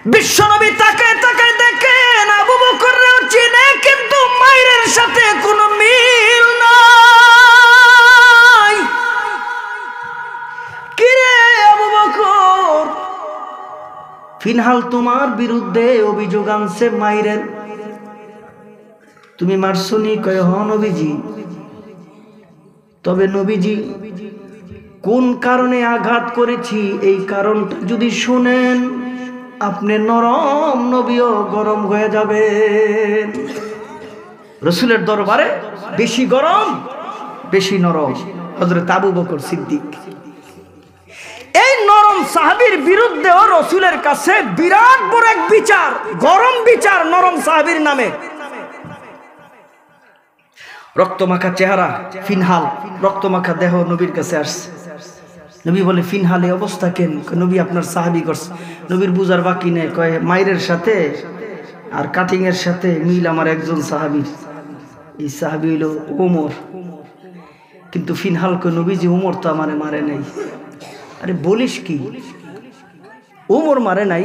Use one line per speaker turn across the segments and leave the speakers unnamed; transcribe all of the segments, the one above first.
বিশ্বনবী তাকায় তাকায় দেখেন আবু বকরও চিনে, কিন্তু মায়ের সাথে কোনো মিল নাই। কিরে আবু বকর, ফিনহাল তোমার বিরুদ্ধে অভিযোগ আনছে মায়ের, তুমি মারছনি? কয় হ নবীজি। তবে নবীজি কোন কারণে আঘাত করেছি এই কারণটা যদি শুনেন, আপনি নরম নবীও গরম হয়ে যাবেন। রসুলের দরবারে বেশি গরম বেশি নরম হযরত আবু বকর সিদ্দিক। এই নরম সাহাবীর বিরুদ্ধেও রসুলের কাছে বিরাট বড় এক বিচার, গরম বিচার নরম সাহাবীর নামে। রক্তমাখা চেহারা ফিনহাল, রক্তমাখা দেহ নবীর কাছে আসছে। নবী বলে, ফিনহাল এই অবস্থা কেন? নবী আপনার সাহাবী করছে। নবীর বুঝার বাকি নেই, কয় মাইরের সাথে আর কাটিং এর সাথে মিল আমার একজন সাহাবী, এই সাহাবী হইল ওমর। কিন্তু ফিনহাল কয়, নবীজি ওমর তো আমারে মারে নাই। আরে বলিস কি, ওমর মারে নাই?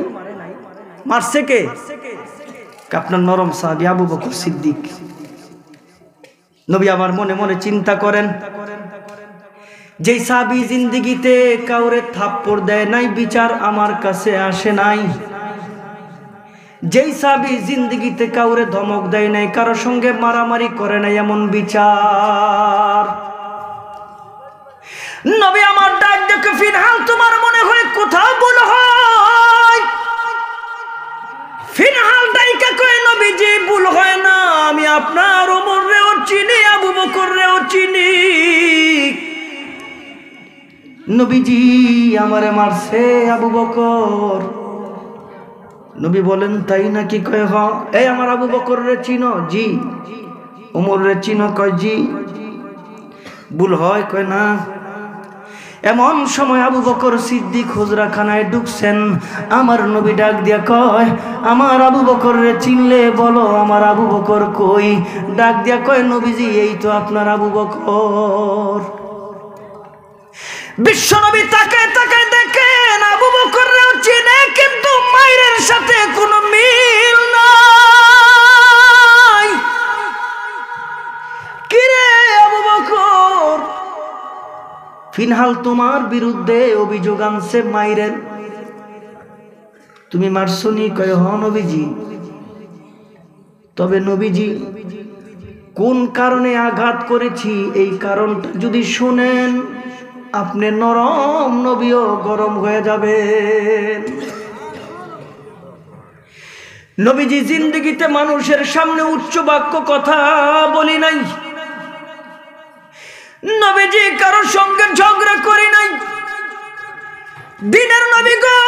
মারছে কে? আপনার নরম সাহাবী আবু বকর সিদ্দিক। নবী আমার মনে মনে চিন্তা করেন, যেই সাহাবী জিন্দেগিতে কাউরে থাপ্পড় দেয় নাই, বিচার আমার কাছে আসে নাই। যেই সাহাবী জিন্দেগিতে কাউরে ধমক দেয় নাই, কারো সঙ্গে মারামারি করে নাই, এমন বিচার। নবী আমার ডাক দেখে, ফিনহাল তোমার মনে হয় কোথাও ভুল হয়? ফিনহাল ডাইকা কয়, নবীজি ভুল হয় না, আমি আপনার ওমরেও চিনি, আবু বকরেও চিনি। নবীজি আমারে মারছে আবু বকর। নবী বলেন, তাই নাকি? কয় হ। এই আমার আবু বকর রে চিনো? জি। ওমর রে চিনো? কয় জি। ভুল হয়? কয় না। এমন সময় আবু বকর সিদ্দিক হুজরাখানায় ঢুকছেন। আমার নবী ডাক দিয়া কয়, আমার আবু বকর রে চিনলে বলো আমার আবু বকর কই? ডাক দিয়া কয়, নবীজি এই তো আপনার আবু বকর। বিশ্বনবী তাকায় তাকায় দেখেন আবু বকরও চিনে, কিন্তু মায়ের সাথে কোনো মিল নাই। কিরে আবু বকর, ফিনহাল তোমার বিরুদ্ধে অভিযোগ আনছে মায়ের, তুমি মারছনি? কয় হ নবীজি। তবে নবীজি কোন কারণে আঘাত করেছি এই কারণটা যদি শুনেন, আপনি নরম নবীও গরম হয়ে যাবেন। নবীজি জিন্দেগিতে মানুষের সামনে উচ্চ বাক্য কথা বলি নাই, নবীজি কারো সঙ্গে ঝগড়া করি নাই। দিনের নবী গো,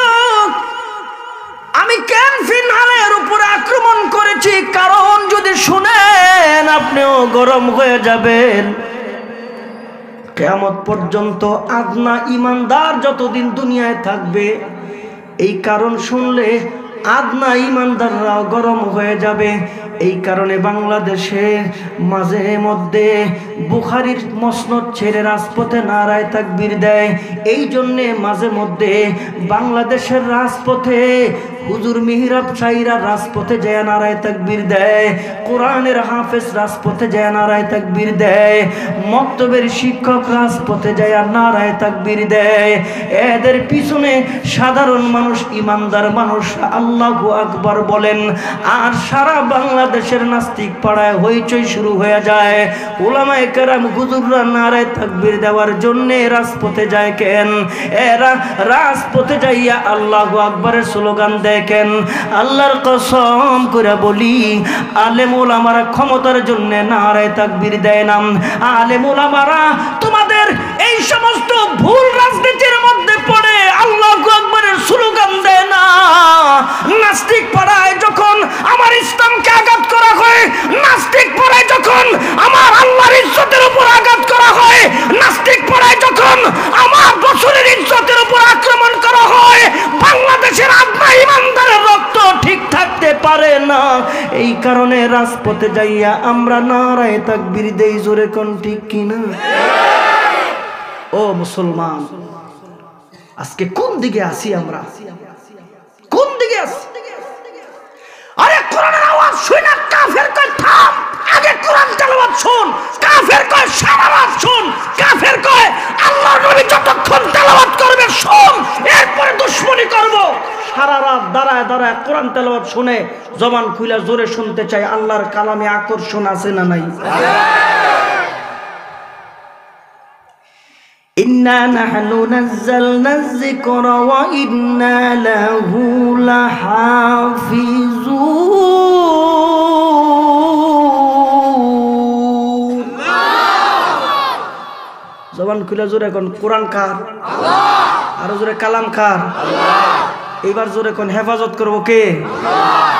আমি কেন ফিনহালের উপর আক্রমণ করেছি কারণ যদি শুনেন, আপনিও গরম হয়ে যাবেন। কিয়ামত পর্যন্ত আদনা ইমানদার যতদিন দুনিয়ায় থাকবে, এই কারণ শুনলে আদনা ইমানদাররাও গরম হয়ে যাবে। এই কারণে বাংলাদেশে মাঝে মধ্যে বুখারীর মসনদ ছেড়ে রাজপথে নারায়ে তাকবীর দেয়। এই জন্যে মাঝে মধ্যে বাংলাদেশের রাজপথে হুজুর মিহরাব শাহীরা রাজপথে যায় নারায়ে তাকবীর দেয়, কোরআনের হাফেজ রাজপথে যায় নারায়ে তাকবীর দেয়, মক্তবের শিক্ষক রাজপথে যায় নারায়ে তাকবীর দেয়। এদের পিছনে সাধারণ মানুষ, ইমানদার মানুষ আল্লাহু আকবার বলেন, আর সারা বাংলাদেশের নাস্তিক পাড়ায় হইচই শুরু হয়ে যায়। উলামায়ে কেরাম হুজুররা নারায়ে তাকবীর দেওয়ার জন্য রাজপথে যায় কেন? এরা রাজপথে যাইয়া আল্লাহু আকবারের স্লোগান দেখেন। আল্লাহর কসম করে বলি, আলেম ওলামারা ক্ষমতার জন্য নারায়ে তাকবীর দেয় না। আলেম ওলামারা তোমাদের এই সমস্ত ভুল রাজনীতির মধ্যে পড়ে আল্লাহু আকবারের স্লোগান দেয় না। নাস্তিক পাড়ায় যখন আমার ইসলামকে আঘাত করা হয়, নাস্তিক পাড়ায় যখন আমার আল্লাহর ইজ্জতের উপর আঘাত করা হয়, নাস্তিক পাড়ায় যখন আমার রাসূলের ইজ্জতের উপর আক্রমণ করা হয়, বাংলাদেশের আদনা ইমানদারের রক্ত ঠিক থাকতে পারে না। এই কারণে রাজপথে যাইয়া আমরা নারায়ে তাকবীর দেই। জোরে কোন ঠিক কিনা? ও মুসলমান, আজকে কোন দিকে আছি আমরা? কোন দিকে আছে? আরে কোরআনের আওয়াজ শুনে কাফের কয় থাম, আগে কোরআন তেলাওয়াত শুন। কাফের কয় সারারাত শুন। কাফের কয় আল্লাহর নবী যতক্ষণ তেলাওয়াত করবে শুন, এরপরে দুশমনি করব। সারা রাত দাঁড়ায় দাঁড়ায় কোরআন তেলাওয়াত শুনে জবান খুলে জোরে শুনতে চাই। আল্লাহর কালামে আকর্ষণ আছে না নাই? ইন্না নাহনু নাযালনা যিকরা ওয়া ইন্না লাহু লাহাফিজুন। জবান খুলে জোরে কোন কোরআন কার? আল্লাহ। আরো জোরে কালাম কার? আল্লাহ। এইবার জোরে কোন হেফাজত করব কে? আল্লাহ।